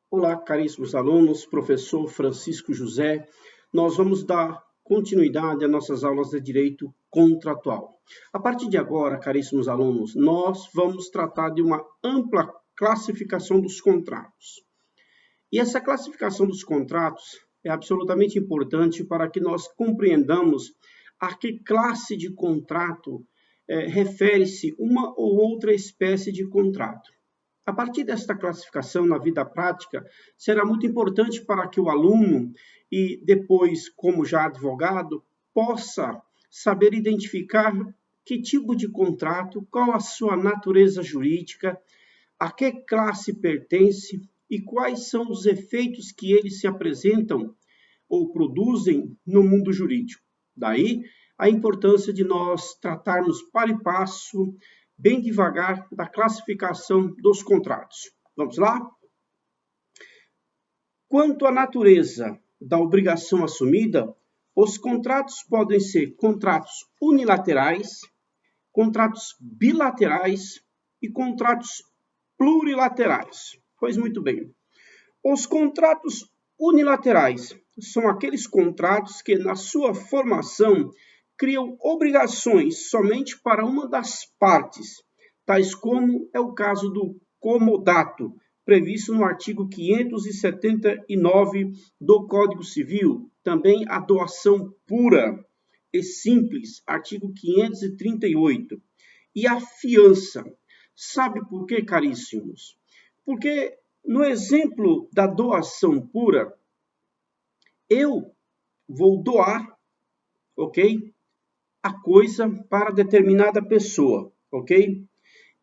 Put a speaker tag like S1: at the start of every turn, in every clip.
S1: Olá, caríssimos alunos, professor Francisco José. Nós vamos dar continuidade às nossas aulas de direito contratual. A partir de agora, caríssimos alunos, nós vamos tratar de uma ampla classificação dos contratos. E essa classificação dos contratos é absolutamente importante para que nós compreendamos a que classe de contrato refere-se uma ou outra espécie de contrato. A partir desta classificação na vida prática, será muito importante para que o aluno, e depois, como já advogado, possa saber identificar que tipo de contrato, qual a sua natureza jurídica, a que classe pertence e quais são os efeitos que eles se apresentam ou produzem no mundo jurídico. Daí, a importância de nós tratarmos para e passo, bem devagar, da classificação dos contratos. Vamos lá? Quanto à natureza da obrigação assumida, os contratos podem ser contratos unilaterais, contratos bilaterais e contratos plurilaterais. Pois muito bem. Os contratos unilaterais são aqueles contratos que, na sua formação, criam obrigações somente para uma das partes, tais como é o caso do comodato, previsto no artigo 579 do Código Civil, também a doação pura e simples, artigo 538, e a fiança. Sabe por quê, caríssimos? Porque no exemplo da doação pura, eu vou doar, ok? A coisa para determinada pessoa, ok?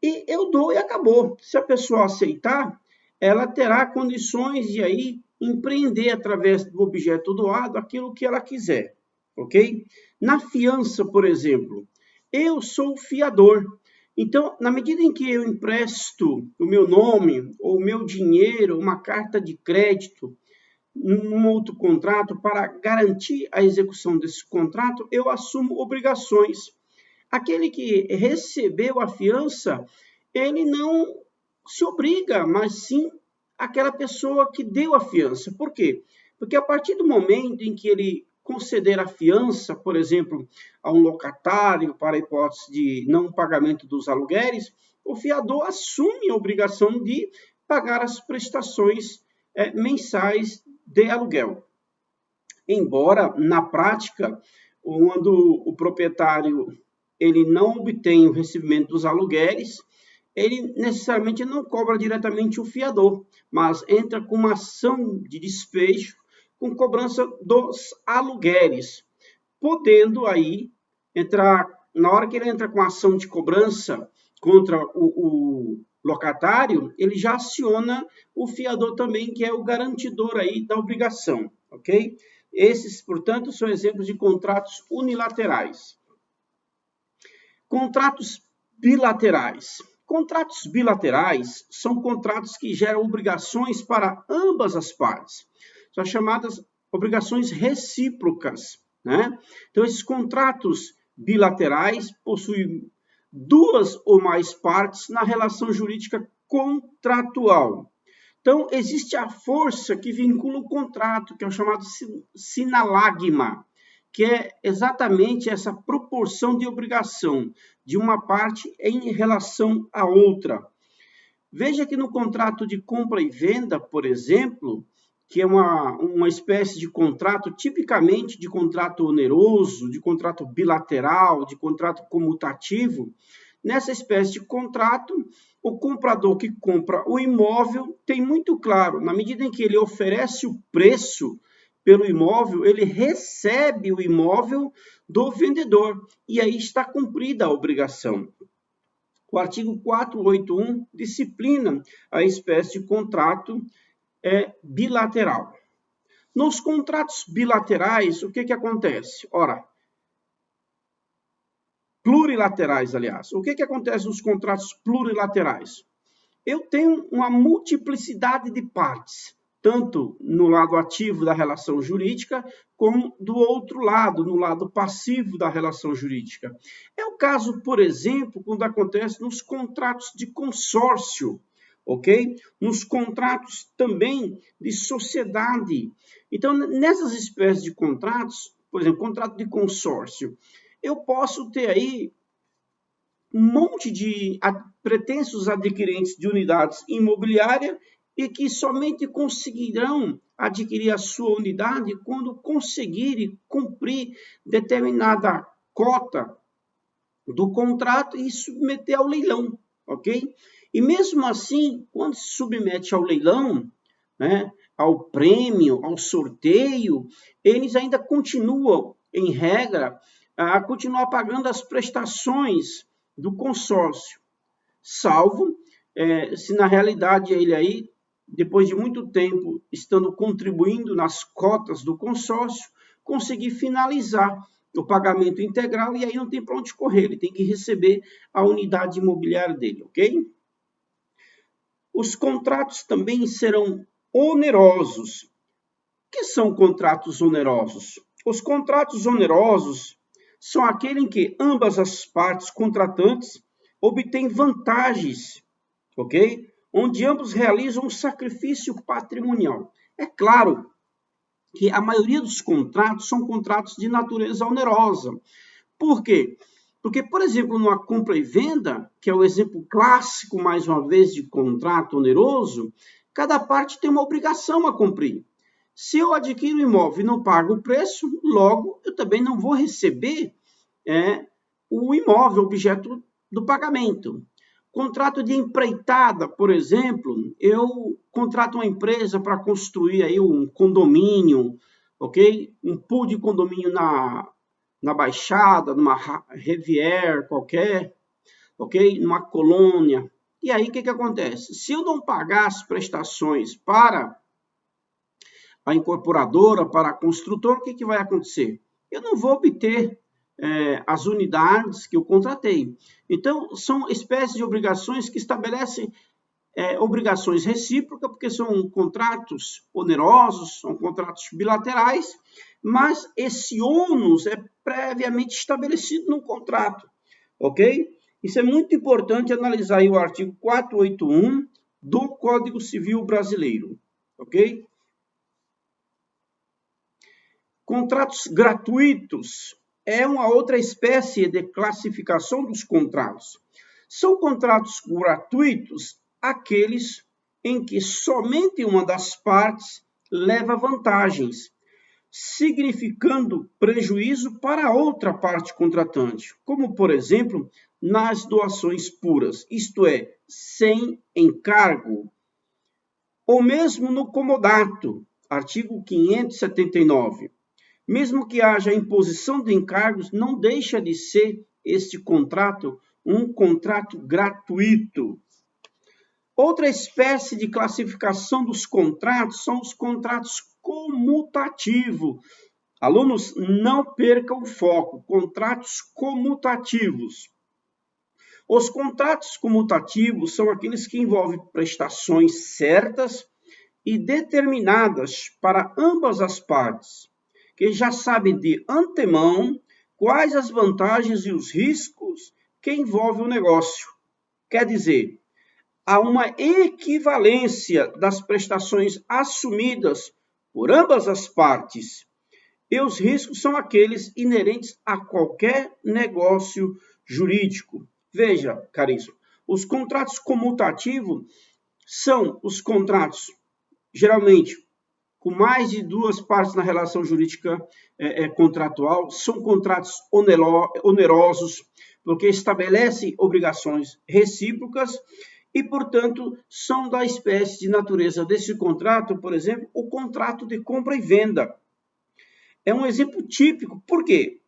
S1: E eu dou e acabou. Se a pessoa aceitar, ela terá condições de aí empreender através do objeto doado aquilo que ela quiser, ok? Na fiança, por exemplo, eu sou o fiador. Então, na medida em que eu empresto o meu nome, ou o meu dinheiro, uma carta de crédito, num outro contrato, para garantir a execução desse contrato, eu assumo obrigações. Aquele que recebeu a fiança, ele não se obriga, mas sim aquela pessoa que deu a fiança. Por quê? Porque a partir do momento em que ele conceder a fiança, por exemplo, a um locatário para a hipótese de não pagamento dos aluguéis, o fiador assume a obrigação de pagar as prestações mensais de aluguel. Embora, na prática, quando o proprietário ele não obtém o recebimento dos aluguéis, ele necessariamente não cobra diretamente o fiador, mas entra com uma ação de despejo com cobrança dos aluguéis, podendo aí entrar, na hora que ele entra com a ação de cobrança contra o locatário, ele já aciona o fiador também, que é o garantidor aí da obrigação, ok? Esses, portanto, são exemplos de contratos unilaterais. Contratos bilaterais. Contratos bilaterais são contratos que geram obrigações para ambas as partes. São chamadas obrigações recíprocas, né? Então, esses contratos bilaterais possuem duas ou mais partes na relação jurídica contratual. Então, existe a força que vincula o contrato, que é o chamado sinalagma, que é exatamente essa proporção de obrigação de uma parte em relação à outra. Veja que no contrato de compra e venda, por exemplo, que é uma espécie de contrato, tipicamente de contrato oneroso, de contrato bilateral, de contrato comutativo, nessa espécie de contrato, o comprador que compra o imóvel tem muito claro, na medida em que ele oferece o preço pelo imóvel, ele recebe o imóvel do vendedor, e aí está cumprida a obrigação. O artigo 481 disciplina a espécie de contrato bilateral. Nos contratos bilaterais, o que acontece? Ora, plurilaterais, aliás. O que acontece nos contratos plurilaterais? Eu tenho uma multiplicidade de partes, tanto no lado ativo da relação jurídica, como do outro lado, no lado passivo da relação jurídica. É o caso, por exemplo, quando acontece nos contratos de consórcio. ok? Nos contratos também de sociedade. Então, nessas espécies de contratos, por exemplo, contrato de consórcio, eu posso ter aí um monte de pretensos adquirentes de unidades imobiliárias e que somente conseguirão adquirir a sua unidade quando conseguirem cumprir determinada cota do contrato e submeter ao leilão, ok? E mesmo assim, quando se submete ao leilão, né, ao prêmio, ao sorteio, eles ainda continuam, em regra, a continuar pagando as prestações do consórcio, salvo se na realidade ele aí, depois de muito tempo estando contribuindo nas cotas do consórcio, conseguir finalizar o pagamento integral e aí não tem para onde correr, ele tem que receber a unidade imobiliária dele, ok? Os contratos também serão onerosos. O que são contratos onerosos? Os contratos onerosos são aqueles em que ambas as partes contratantes obtêm vantagens, ok? Onde ambos realizam um sacrifício patrimonial. É claro que a maioria dos contratos são contratos de natureza onerosa. Por quê? Porque, por exemplo, numa compra e venda, que é o exemplo clássico, mais uma vez, de contrato oneroso, cada parte tem uma obrigação a cumprir. Se eu adquiro um imóvel e não pago o preço, logo eu também não vou receber o imóvel, objeto do pagamento. Contrato de empreitada, por exemplo, eu contrato uma empresa para construir aí um condomínio, ok? Um pool de condomínio na Baixada, numa Riviera qualquer, ok? Numa colônia. E aí, o que acontece? Se eu não pagar as prestações para a incorporadora, para a construtora, o que vai acontecer? Eu não vou obter as unidades que eu contratei. Então, são espécies de obrigações que estabelecem obrigações recíprocas, porque são contratos onerosos, são contratos bilaterais, mas esse ônus é previamente estabelecido no contrato, ok? Isso é muito importante analisar aí o artigo 481 do Código Civil Brasileiro, ok? Contratos gratuitos é uma outra espécie de classificação dos contratos. São contratos gratuitos aqueles em que somente uma das partes leva vantagens, significando prejuízo para a outra parte contratante, como, por exemplo, nas doações puras, isto é, sem encargo, ou mesmo no comodato, artigo 579. Mesmo que haja imposição de encargos, não deixa de ser este contrato um contrato gratuito. Outra espécie de classificação dos contratos são os contratos comutativos. Alunos, não percam o foco. Contratos comutativos. Os contratos comutativos são aqueles que envolvem prestações certas e determinadas para ambas as partes, que já sabem de antemão quais as vantagens e os riscos que envolve o negócio. Quer dizer, há uma equivalência das prestações assumidas por ambas as partes, e os riscos são aqueles inerentes a qualquer negócio jurídico. Veja, caríssimo, os contratos comutativos são os contratos, geralmente, com mais de duas partes na relação jurídica contratual, são contratos onerosos, porque estabelecem obrigações recíprocas e, portanto, são da espécie de natureza desse contrato, por exemplo, o contrato de compra e venda. É um exemplo típico. Por quê?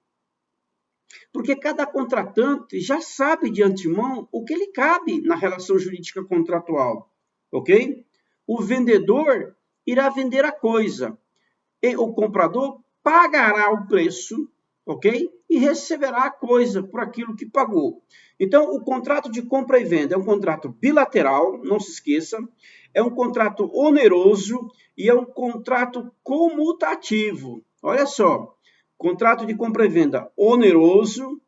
S1: Porque cada contratante já sabe de antemão o que lhe cabe na relação jurídica contratual, ok? O vendedor irá vender a coisa e o comprador pagará o preço, ok? E receberá a coisa por aquilo que pagou. Então, o contrato de compra e venda é um contrato bilateral, não se esqueça, é um contrato oneroso e é um contrato comutativo. Olha só, contrato de compra e venda oneroso,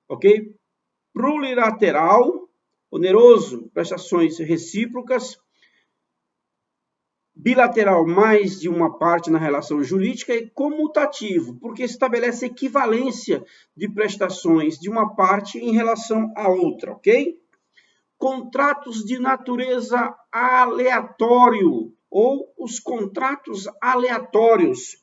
S1: ok? Plurilateral, oneroso, prestações recíprocas, bilateral mais de uma parte na relação jurídica e comutativo, porque estabelece equivalência de prestações de uma parte em relação à outra, ok? Contratos de natureza aleatório ou os contratos aleatórios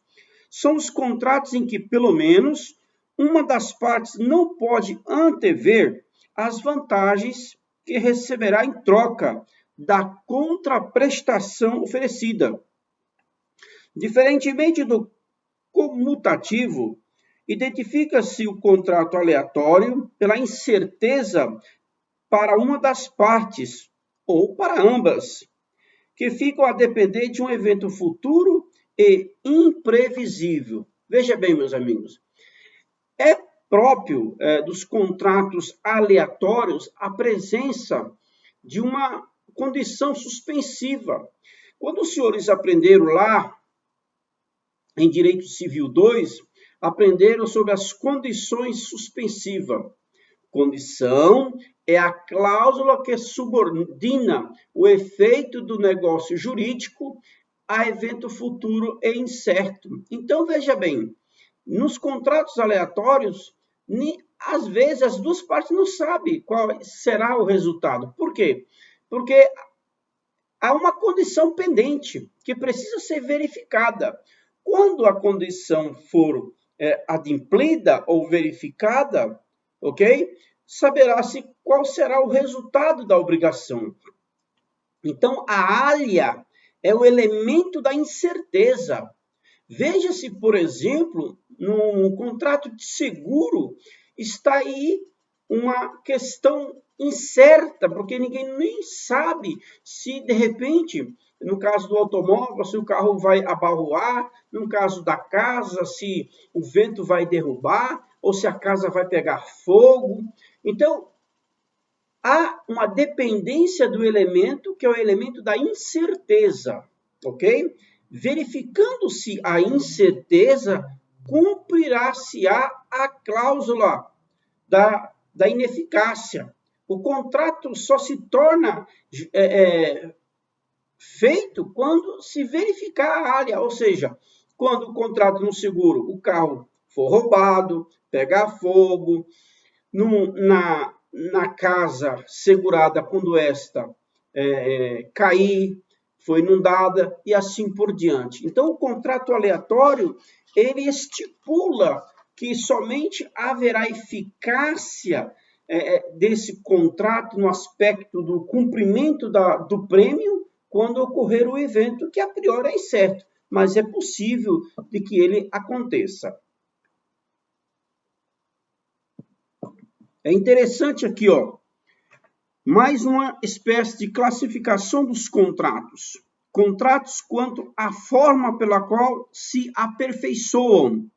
S1: são os contratos em que, pelo menos, uma das partes não pode antever as vantagens que receberá em troca da contraprestação oferecida. Diferentemente do comutativo, identifica-se o contrato aleatório pela incerteza para uma das partes, ou para ambas, que ficam a depender de um evento futuro e imprevisível. Veja bem, meus amigos, é próprio dos contratos aleatórios a presença de uma condição suspensiva. Quando os senhores aprenderam lá, em Direito Civil 2, aprenderam sobre as condições suspensivas. Condição é a cláusula que subordina o efeito do negócio jurídico a evento futuro e incerto. Então, veja bem, nos contratos aleatórios, às vezes as duas partes não sabem qual será o resultado. Por quê? Porque há uma condição pendente que precisa ser verificada. Quando a condição for adimplida ou verificada, ok? Saberá-se qual será o resultado da obrigação. Então, a alha é o elemento da incerteza. Veja-se, por exemplo, no contrato de seguro, está aí uma questão incerta, porque ninguém nem sabe se, de repente, no caso do automóvel, se o carro vai abarroar, no caso da casa, se o vento vai derrubar, ou se a casa vai pegar fogo. Então, há uma dependência do elemento, que é o elemento da incerteza, ok? Verificando-se a incerteza, cumprirá-se-á a cláusula da ineficácia. O contrato só se torna feito quando se verificar a área, ou seja, quando o contrato no seguro, o carro for roubado, pegar fogo, na casa segurada quando esta cair, foi inundada e assim por diante. Então, o contrato aleatório, ele estipula que somente haverá eficácia desse contrato no aspecto do cumprimento do prêmio quando ocorrer o evento que a priori é incerto, mas é possível de que ele aconteça. É interessante aqui, ó, mais uma espécie de classificação dos contratos. Contratos quanto à forma pela qual se aperfeiçoam.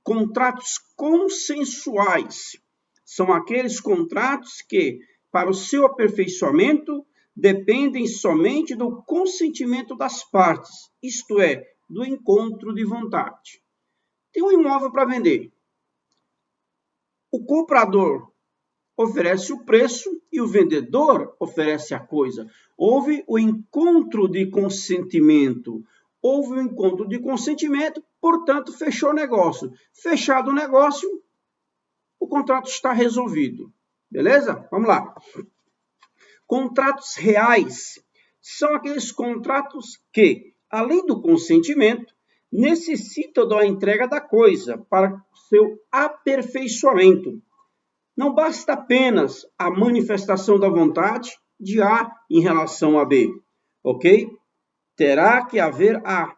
S1: Contratos consensuais. São aqueles contratos que, para o seu aperfeiçoamento, dependem somente do consentimento das partes, isto é, do encontro de vontade. Tem um imóvel para vender. O comprador oferece o preço e o vendedor oferece a coisa. Houve o encontro de consentimento. Houve o encontro de consentimento, portanto, fechou o negócio. Fechado o negócio, o contrato está resolvido. Beleza? Vamos lá. Contratos reais são aqueles contratos que, além do consentimento, necessitam da entrega da coisa para seu aperfeiçoamento. Não basta apenas a manifestação da vontade de A em relação a B, ok? Terá que haver a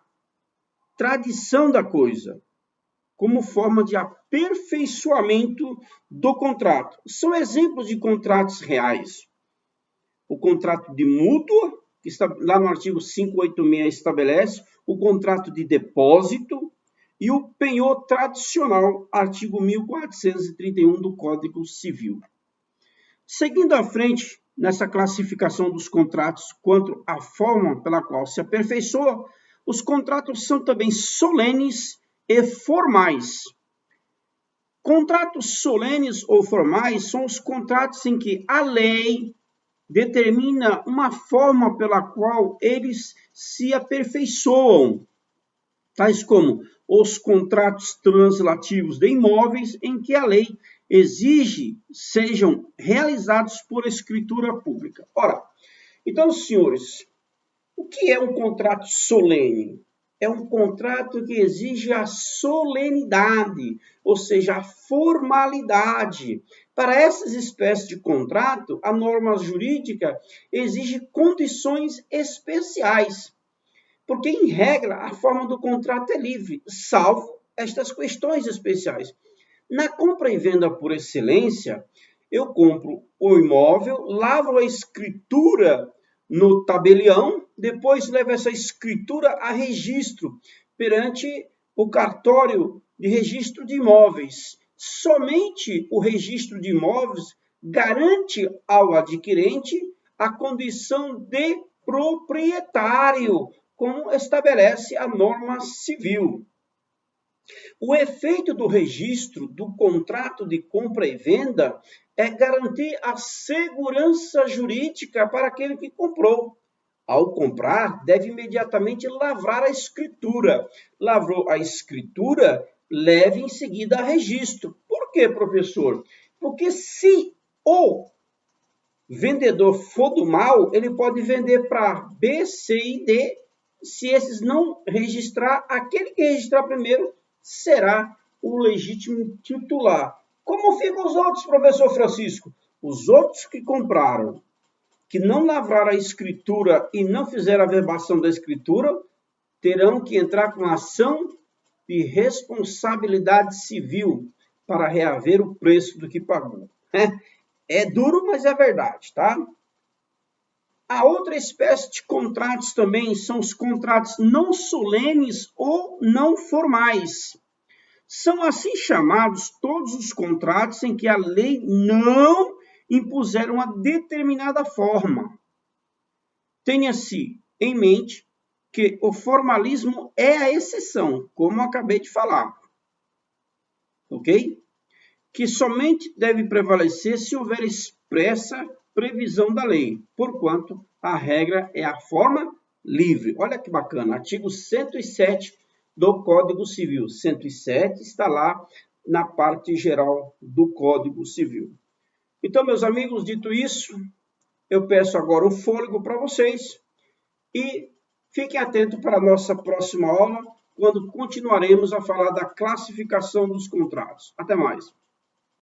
S1: tradição da coisa, como forma de aperfeiçoamento do contrato. São exemplos de contratos reais. O contrato de mútua, que está lá no artigo 586 estabelece, o contrato de depósito e o penhor tradicional, artigo 1431 do Código Civil. Seguindo à frente, nessa classificação dos contratos quanto à forma pela qual se aperfeiçoa, os contratos são também solenes e formais. Contratos solenes ou formais são os contratos em que a lei, determina uma forma pela qual eles se aperfeiçoam, tais como os contratos translativos de imóveis, em que a lei exige sejam realizados por escritura pública. Ora, então, senhores, o que é um contrato solene? É um contrato que exige a solenidade, ou seja, a formalidade. Para essas espécies de contrato, a norma jurídica exige condições especiais, porque, em regra, a forma do contrato é livre, salvo estas questões especiais. Na compra e venda por excelência, eu compro o imóvel, lavro a escritura no tabelião, depois levo essa escritura a registro perante o cartório de registro de imóveis. Somente o registro de imóveis garante ao adquirente a condição de proprietário, como estabelece a norma civil. O efeito do registro do contrato de compra e venda é garantir a segurança jurídica para aquele que comprou. Ao comprar, deve imediatamente lavrar a escritura. Lavrou a escritura, leve em seguida a registro. Por quê, professor? Porque se o vendedor for do mal, ele pode vender para B, C e D. Se esses não registrar, aquele que registrar primeiro será o legítimo titular. Como ficam os outros, professor Francisco? Os outros que compraram, que não lavraram a escritura e não fizeram a verbação da escritura, terão que entrar com ação de responsabilidade civil para reaver o preço do que pagou. É duro, mas é verdade, tá? A outra espécie de contratos também são os contratos não solenes ou não formais. São assim chamados todos os contratos em que a lei não impuser uma determinada forma. Tenha-se em mente que o formalismo é a exceção, como eu acabei de falar. Ok? Que somente deve prevalecer se houver expressa previsão da lei, porquanto a regra é a forma livre. Olha que bacana, artigo 107 do Código Civil. 107 está lá na parte geral do Código Civil. Então, meus amigos, dito isso, eu peço agora o fôlego para vocês e fiquem atentos para a nossa próxima aula, quando continuaremos a falar da classificação dos contratos. Até mais.